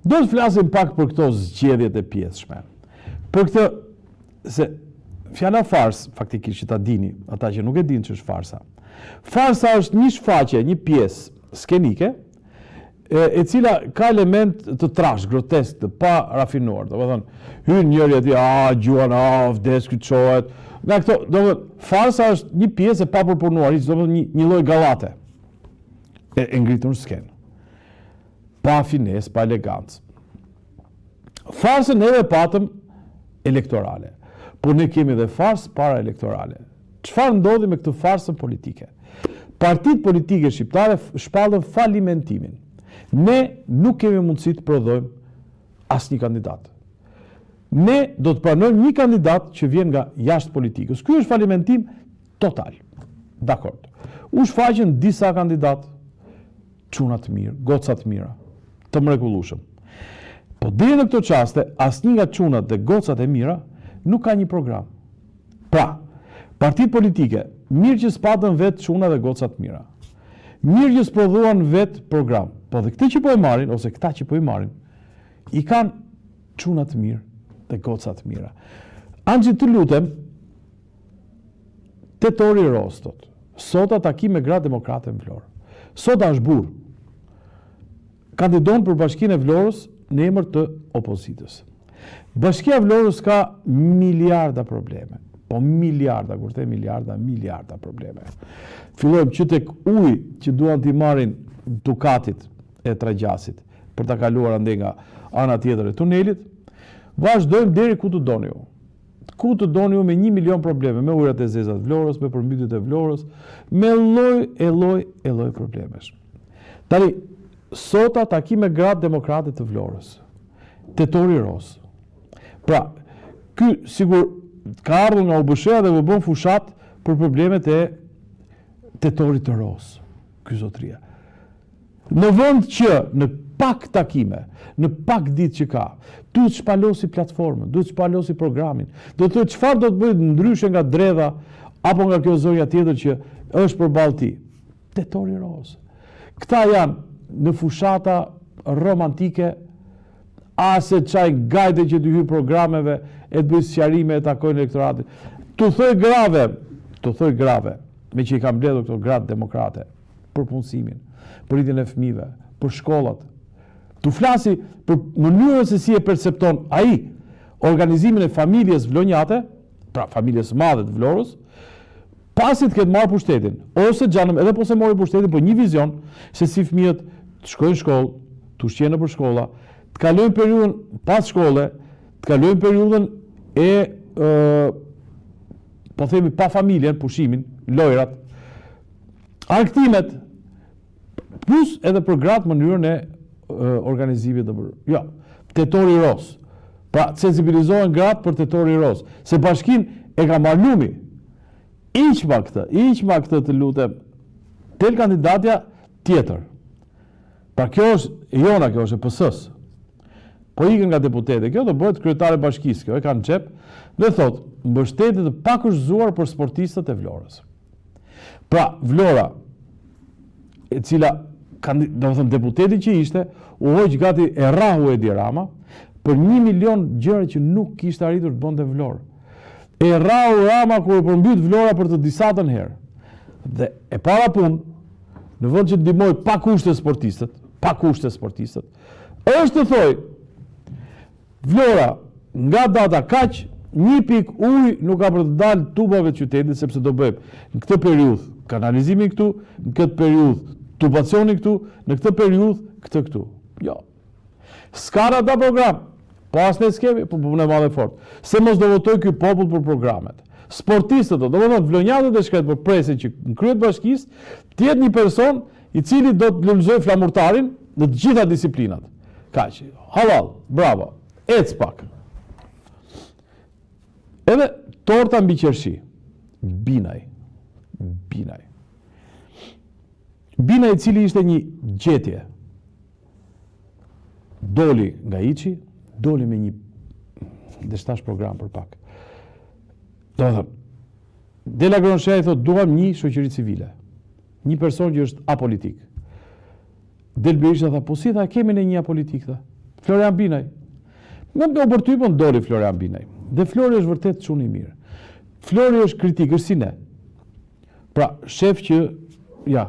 Do të flasim pak për këto zgjedhjet e pjesshme. Për këtë, se fjala fars, faktikisht që ta dini, ata që nuk e dinë që është farsa. Farsa është një shfaqje, një pjesë skenike, e cila ka element të trash, grotesk, të pa rafinuar. Do të thonë, hyn njëri atje, gjuan, vdes, kyçohet. Nga këto, do të thonë, farsa është një pjesë e papërpunuar, do të thonë një lloj gallate. E ngritur në skenë. Pa fines, pa elegancë. Farsën edhe patëm elektorale. Por ne kemi dhe farsë para elektorale. Çfarë ndodhi me këtë farsën politike? Partitë politike shqiptare shpallën falimentimin. Ne nuk kemi mundësi të prodhojmë asnjë kandidat. Ne do të pranojmë një kandidat që vjen nga jashtë politikës. Ky është falimentim total. Dakord. U shfaqën disa kandidatë, çuna të mirë, goca të mira, të mrekullueshëm. Po deri në këto çaste, asnjë nga çunat dhe gocat e mira nuk ka një program. Pra, partitë politike, mirë që s'patën vetë çuna dhe goca të mira. Mirë që s'prodhuan vetë program. Po dhe këta që po e marrin, ose këta që po i marrin, i kanë çuna të mirë dhe goca të mira. Anxhi, të lutem, tetori Rostot, sot takim me gratë demokrate në Vlorë. Sot është burr. Kandidon për Bashkinë e Vlorës në emër të opozitës. Bashkia e Vlorës ka miliarda probleme. Po miliarda, kur the miliarda probleme. Fillojmë që tek uji që duan t'i marrin dukatit e Tragjasit për ta kaluar ande nga ana tjetër e tunelit, vazhdojmë deri ku të doni ju. Ku të doni ju me 1 milion probleme, me ujërat e zeza të Vlorës, me përmbytjet e Vlorës, me lloj problemesh. Tani, sot takim me gratë demokrate të Vlorës. Tetori Ros. Pra, ky sigur ka ardhur nga UBSH-a dhe u bën fushat për problemet e tetorit të Ros. Ky zotria. Në vend që në pak takime, në pak ditë që ka, duhet shpalosi platformën, duhet shpalosi programin, do të thotë çfarë do të bëjë ndryshe nga dredha apo nga kjo zonja tjetër që është përballë tij. Tetori Ros. Këta janë në fushata romantike, ase çaj gajde që të hyjë programeve, e të bëjë sqarime, e takojnë elektoratin. Tu thoj grave, me që i kam mbledhur këto gratë demokrate, për punësimin, për rritjen e fëmijëve, për shkollat. Tu flasi për mënyrën se si e percepton ai organizimin e familjes vlonjate, pra familjes së madhe të Vlorës, pasi të ketë marrë pushtetin, ose xhanëm, edhe po se mori pushtetin, po një vizion se si fëmijët të shkojnë në shkollë, të ushqejnë nëpër shkolla, të kalojnë periudhën pas shkolle, të kalojnë periudhën e po themi pa familjen, pushimin, lojrat, arktimet, plus edhe për gratë mënyrën e organizimit të bërë. Jo, tetori Ros. Pra, sensibilizohen gratë për tetori Ros. Se bashkin e ka marrë lumi. Iq ma këtë të lutem, tel kandidatja tjetër. Pra, kjo është jona, kjo është e PS-s. Po ikën nga deputete, kjo do bëhet kryetare bashkisë, kjo e kanë xhep, dhe thotë, mbështetje të pakushtzuar për sportistët e Vlorës. Pra, Vlora, e cila, do të thënë deputeti që ishte, u hoq gati e rahu Edi Rama, për 1 milion gjëra që nuk kishte arritur të bënte Vlorë. E rahu Rama kur e përmbyt Vlora për të disatën herë. Dhe e para punë, në vend që të ndihmoj pa kushte sportistët, është të thoj, Vlora, nga data kaq, 1 pikë ujë nuk ka për të dalë tubave të qytetit, sepse do bëjmë në këtë periudhë kanalizimin këtu, në këtë periudhë tubacioni këtu, në këtë periudhë këtu. Jo. S'ka ata program. Pas ne skemi, po punë e madhe fort. Se mos do votoj ky popull për programet. Sportistët do të thonë vlonjatët e shkret për presin që në kryet bashkisë, të jetë një person i cili do të lulëzoj flamurtarin në të gjitha disiplinat. Kaq. Halal, bravo. Ec pak. Edhe torta mbi qershi. Binaj. Bina i cili ishte një gjetje. Doli nga Içi, doli me një deshtash program për pak. Do të thëmë, Dela Gronshaj thot, duham një shoqëri civile. Një person që është apolitik. Del Berisha tha, po si tha, kemi në një apolitik, tha. Florian Binaj. Në për ty po ndoli Florian Binaj. Dhe Flori është vërtet çuni i mirë. Flori është kritik, është si ne. Pra, shef që, ja,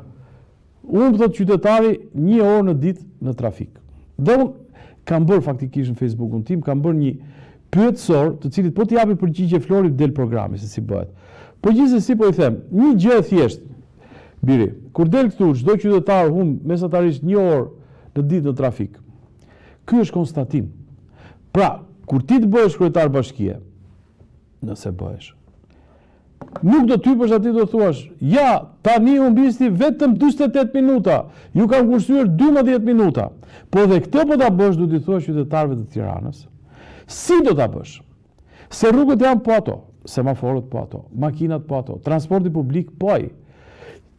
unë thot qytetari 1 orë në ditë në trafik. Dhe unë kam bërë faktikisht në Facebookun tim, kam bërë një pyetësor, të cilit po t'i japi përgjigje Florit del programi, se si bëhet. Po gjithsesi po i them, një gjë e thjeshtë, biri, kur del këtu, çdo qytetar humb mesatarisht 1 orë në ditë në trafik. Ky është konstatim. Pra, kur ti të bëhesh kryetar bashkie, nëse bëhesh, nuk do t'hypësh aty do thuash, ja, tani u mbisti vetëm 48 minuta, ju kam kursyer 12 minuta. Po dhe këtë po ta bësh do t'i thuash qytetarëve të Tiranës. Si do ta bësh? Se rrugët janë po ato, semaforët po ato, makinat po ato, transporti publik po ai.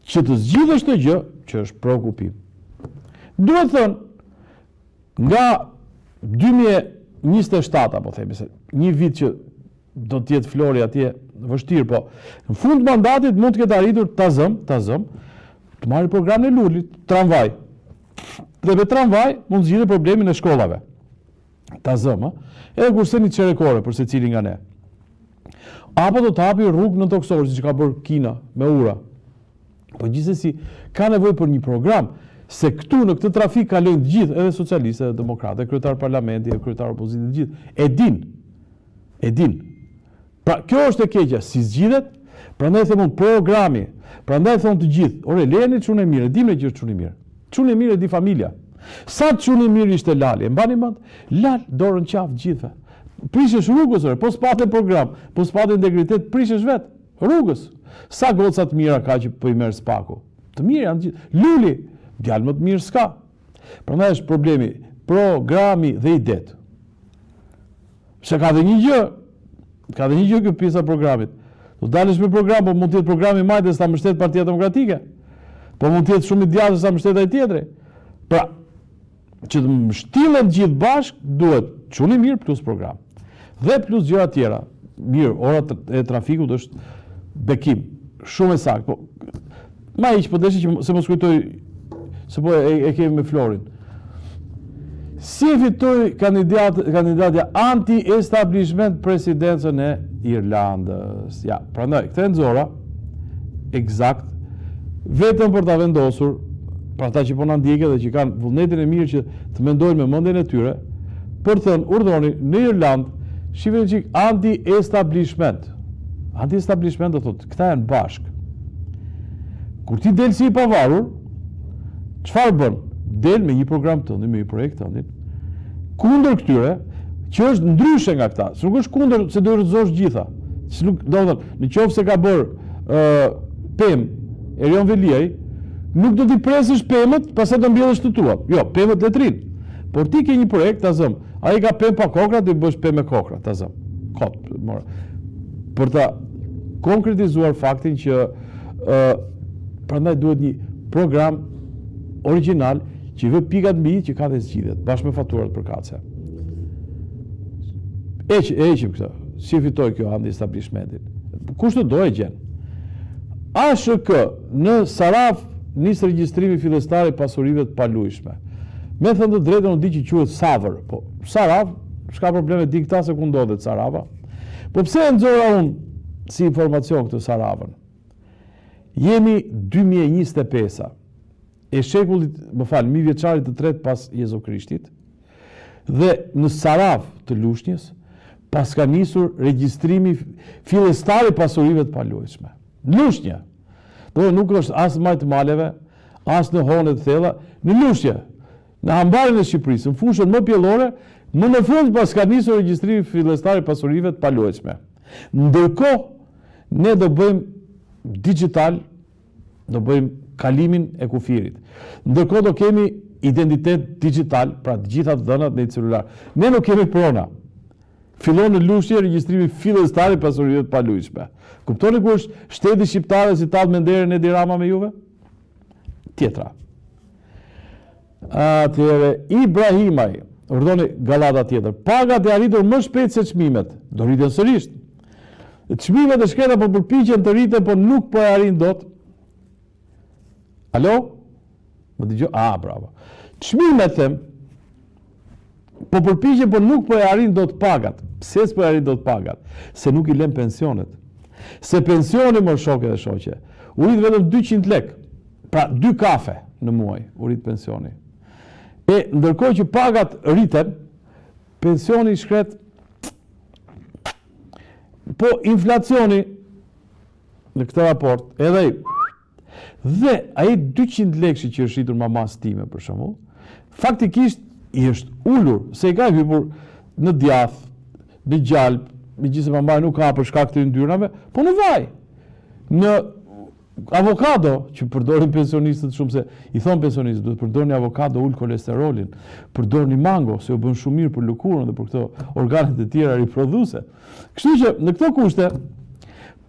Që të zgjidhësh këtë gjë, që është preokupim. Duhet thënë, nga 2027 apo themi se një vit që do të jetë Flori atje vështirë, po në fund mandatit mund të ketë arritur ta zëm, të marrë programin e Lulit, tramvaj. Dhe me tramvaj mund të zgjidhë problemin e shkollave. Ta zëm, edhe kurse një çerekore për secilin nga ne. Apo do të hapi rrugë në Toksor, siç ka bërë Kina me ura. Po gjithsesi ka nevojë për një program, se këtu në këtë trafik kalojnë të gjithë, edhe socialistë, edhe demokratë, kryetar parlamenti, kryetar opozitë, të gjithë. E din. Pra, kjo është e keqja, si zgjidhet, prandaj them programi, prandaj thon të gjithë, ore lejeni çunë e mirë, dimë që është çunë i mirë. Çunë i mirë e di familja. Sa çunë i mirë ishte Lali, e mbani mend? Lal dorën qafë gjithëve. Prishesh rrugës, ore, po s'patë program, po s'patë integritet, prishesh vet. Rrugës. Sa goca të mira ka që po i merr spaku. Të mirë janë gjithë. Luli, djalë më të mirë s'ka. Prandaj është problemi, programi dhe idet. Se ka dhe një gjë kjo pjesa e programit. Do dalësh me program, po mund të jetë programi i majtës sa mbështet Partia Demokratike. Po mund të jetë shumë i djathtë sa mbështet ai tjetri. Pra, që të mbështillen gjithë bashk, duhet çuni mirë plus program. Dhe plus gjëra tjera. Mirë, orat e trafikut është bekim, shumë e saktë. Po ma hiq po deshi që se mos kujtoj se po e kemi me Florin. Si e fitoi kandidatja anti-establishment presidencën e Irlandës. Ja, prandaj këtë nxora eksakt vetëm për ta vendosur për ata që po na ndjekë dhe që kanë vullnetin e mirë që të mendojnë me mendjen e tyre, për thënë urdhëroni në Irlandë shifeni çik anti-establishment. Anti-establishment do thotë, këta janë bashkë. Kur ti del si i pavarur, çfarë bën? Del me një program tënd, me një projekt tënd, kundër këtyre, që është ndryshe nga këta. Nuk është kundër se do rrëzosh gjitha. Do të thotë, në qoftë se ka bërë Pem Erion Veliaj, nuk do t'i presësh pemët, pastaj do mbjellësh të tuat. Jo, pemët letrin. Por ti ke një projekt ta zëm. Ai ka pem pa kokra, ti bësh pem me kokra, ta zëm. Kot, mora. Për ta konkretizuar faktin që prandaj duhet një program original që i vë pikat mbi që ka dhe zgjidhet, bashkë me faturat për kace. Eqim këtë, si fitoj kjo anti-establishmentin. Kush të do e gjen? ASHK në Saraf nisë regjistrimi fillestari pasurive të palujshme. Me thënë të drejtën u di që quhet Savër, po Saraf, s'ka probleme di këta se ku ndodhet Sarava. Po pse e nxora unë si informacion këtë Saravën? Jemi 2025-a, e shekullit, mi vjeçarit të tretë pas Jezu Krishtit, dhe në Saraf të Lushnjës, pas ka nisur regjistrimi fillestari pasurive të palujshme. Lushnja. Do nuk është as majtë maleve, as në honet thella, në Lushnjë, në hambarin e Shqipërisë, në fushën më pjellore, më në fund pas ka nisur regjistrimi fillestari pasurive të palujshme. Ndërkohë, ne do bëjmë digital, do bëjmë kalimin e kufirit. Ndërkohë do kemi identitet digital, pra të gjitha të dhënat në celular. Ne nuk kemi prona. Fillon në Lushnjë regjistrimi fillestari pasurive të palujshme. Kuptoni ku është shteti shqiptar si talë me nderën e Edi Rama me juve? Tjetra. Atëherë, Ibrahimaj, urdhoni gallata tjetër. Pagat e arritur më shpejt se çmimet. Do rriten sërish. Çmimet e shkreta po përpiqen të rriten, po nuk po e arrin dot. Alo? Më dëgjoj? Bravo. Çmimet them po përpiqen, por nuk po e arrin dot pagat. Pse s'po e arrin dot pagat? Se nuk i lën pensionet. Se pensioni më shokë dhe shoqe, u rrit vetëm 200 lek, pra 2 kafe në muaj u rrit pensioni. E ndërkohë që pagat rriten, pensioni shkret. Po inflacioni në këtë raport, edhe dhe ai 200 lekë që është rritur mamas time për shembull, faktikisht i është ulur, se i ka hyrë në djath, në gjalp, megjithëse mamaj nuk ka për shkak të yndyrnave, po në vaj. Në avokado, që përdorin pensionistët shumë, se i thonë pensionistët, duhet përdorni avokado, ul kolesterolin, përdorni mango, se u bën shumë mirë për lëkurën dhe për këto organet e tjera riprodhuese. Kështu që në këto kushte,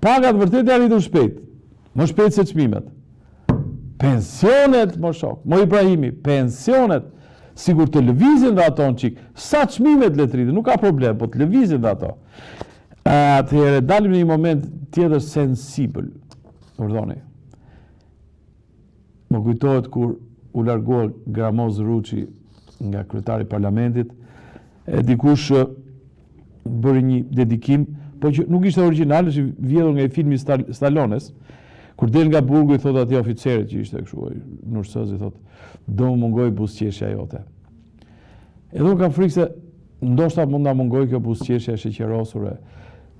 pagat vërtet janë rritur shpejt, më shpejt se çmimet. Pensionet, më shok, më Ibrahimi, pensionet, sigur të lëvizin dhe ato në qik, sa çmimet le të rritin, nuk ka problem, po të lëvizin dhe ato. Atëherë, dalim në një moment tjetër sensibël, urdhoni. Më kujtohet kur u largua Gramoz Ruçi nga kryetari i parlamentit, e dikush bëri një dedikim, po që nuk ishte origjinal, është vjedhur nga i filmi Stallones, kur del nga burgu i thot atij oficerit që ishte kështu, Nursëz i thot, do më mungoj buzëqeshja jote. Edhe unë kam frikë se ndoshta mund na mungoj kjo buzëqeshja e sheqerosur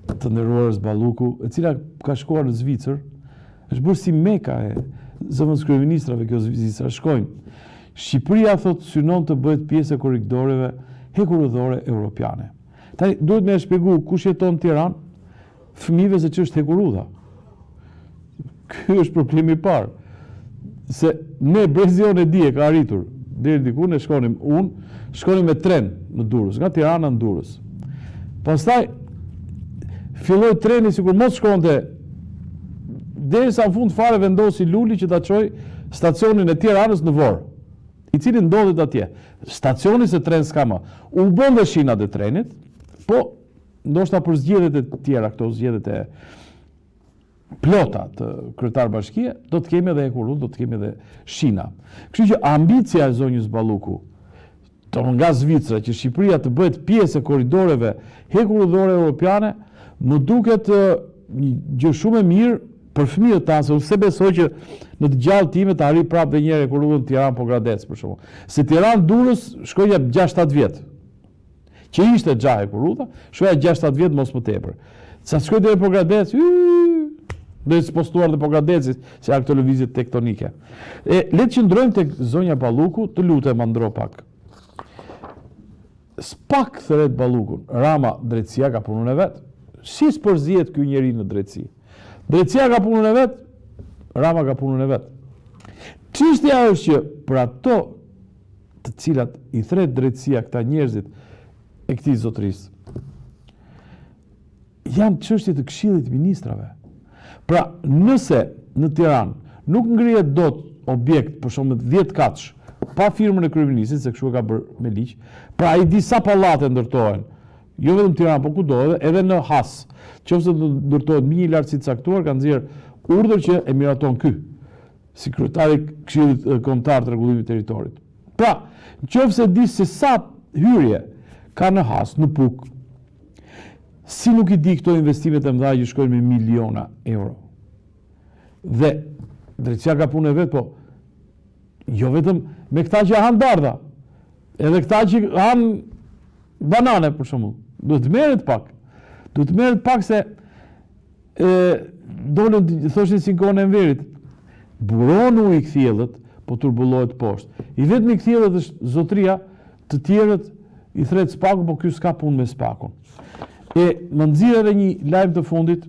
të nderuarës Balluku, e cila ka shkuar në Zvicër, është bërë si Meka e zëvendës kryeministrave kjo Zvicra, shkojnë. Shqipëria thot synon të bëhet pjesë e korridoreve hekurudhore europiane. Tani duhet më shpjegoj kush jeton në Tiranë, fëmijëve se ç'është hekurudha. Ky është problemi i parë. Se ne Brezion e di e ka arritur deri diku, ne shkonim me tren në Durrës, nga Tirana në Durrës. Pastaj filloi treni sikur mos shkonte, derisa në fund fare vendosi Luli që ta çojë stacionin e Tiranës në Vorë, i cili ndodhet atje. Stacioni se tren s'ka më. U bën dhe shinat e trenit, po ndoshta për zgjedhjet e tjera, këto zgjedhjet e plota të kryetar bashkie, do të kemi edhe hekurudh, do të kemi edhe shina. Kështu që ambicia e zonjës Balluku, nga Zvicra, që Shqipëria të bëhet pjesë e korridoreve hekurudhore europiane, më duket një gjë shumë e mirë për fëmijët tanë, se unë besoj që në të gjallë time të arri prapë dhe njëherë hekurudhën Tiranë-Pogradec, për shembull. Se Tiranë-Durrës shkoja 6-7 vjet. Që ishte xha hekurudha, shkoja 6-7 vjet mos më tepër. Sa shkoj deri Pogradec, do të spostuar dhe Pogradecit, se janë këto lëvizje tektonike. Le të qëndrojmë tek zonja Balluku, të lutem andro pak. Spak thret Ballukun, Rama drejtësia ka punën e vet. Si s'përzihet ky njeri në drejtësi? Drejtësia ka punën e vet, Rama ka punën e vet. Çështja është që për ato të cilat i thret drejtësia këta njerëzit e këtij zotërisë, janë çështje të Këshillit të Ministrave. Pra, nëse në Tiranë nuk ngrihet dot objekt për shembull 10 katësh pa firmën e kryeministit, se kështu e ka bërë me ligj, pra ai di sa pallate ndërtohen, jo vetëm në Tiranë, po kudo, edhe në Has, qofse do ndërtohet mbi një lartësi të caktuar, ka nxjerr urdhër që e miraton ky, si kryetari i Këshillit Kombëtar të Rregullimit të Territorit. Pra, qofse di se sa hyrje ka në Has, në Puk, si nuk i di këto investimet e mëdha që shkojnë me miliona euro. Dhe drejtësia ka punë e vet, po jo vetëm me këta që han dardha, edhe këta që han banane për shembull. Duhet merret pak. Duhet merret pak se dolën thoshin si gone në verit. Buronu i kthjellët, po turbullohet poshtë. I vetmi i kthjellët është zotëria, të tjerët i thret spaku, po ky s'ka punë me spakun. Më nxirr edhe një lajm të fundit.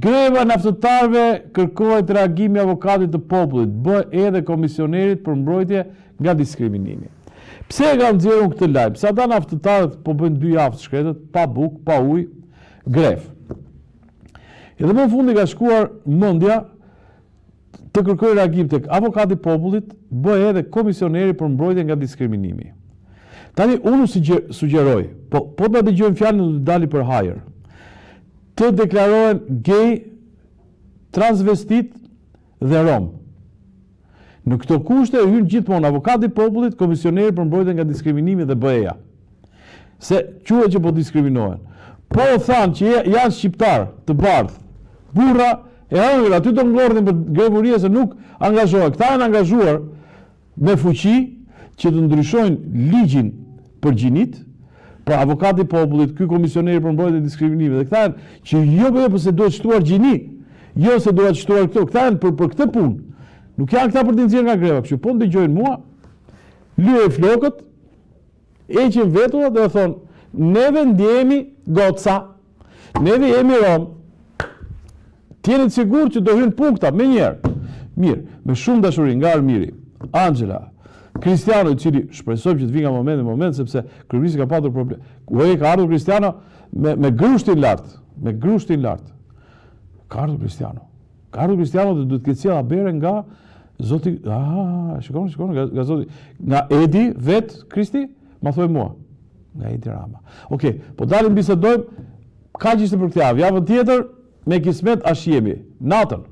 Greva naftëtarëve kërkohet reagimi i avokatit të popullit, bë edhe komisionerit për mbrojtje nga diskriminimi. Pse e kam nxjerrur këtë lajm? Sa ata naftëtarët po bëjnë 2 javë të shkretët, pa bukë, pa ujë, grev. Edhe më në fundi ka shkuar mendja të kërkojë reagim tek avokati i popullit, bë edhe komisioneri për mbrojtje nga diskriminimi. Tani unë sugjeroj, po të dëgjojmë fjalën do të dali për hajër, të deklarohen gay, transvestit dhe rom. Në këto kushte hyn gjithmonë avokati i popullit, komisioneri për mbrojtje nga diskriminimi dhe BE-ja. Se quhet që po diskriminohen. Po thanë që janë shqiptar të bardhë, burra e hëngër, aty do ngordhin për grevurie se nuk angazhohen. Këta janë angazhuar me fuqi që të ndryshojnë ligjin për gjinit, pra avokati i popullit, ky komisioneri për mbrojtje e diskriminimit, dhe këta janë që jo se duhet shtuar gjini, jo se duhet shtuar këto, këta janë për këtë punë. Nuk janë këta për të nxjerrë nga greva, kështu po ndëgjojnë mua, lyej flokët, heqin vetullat dhe thonë, neve ndjehemi goca, neve jemi rom, t'jeni të sigurt që do hynë punkta me njerë. Mirë, me shumë dashuri nga Armiri, Angela, Kristiano, i cili shpresojmë që të vi nga moment, sepse kryeministri ka patur problem. Ka ardhur Kristiano me grushtin lart, Ka ardhur Kristiano dhe duhet të ketë sjellë bere nga Zoti, shikoni, nga Zoti, nga Edi vet Kristi, ma thoj mua, nga Edi Rama. Okej, po dalim bisedojmë, kaq ishte për këtë javë. Javën tjetër me kismet ashjemi. Natën.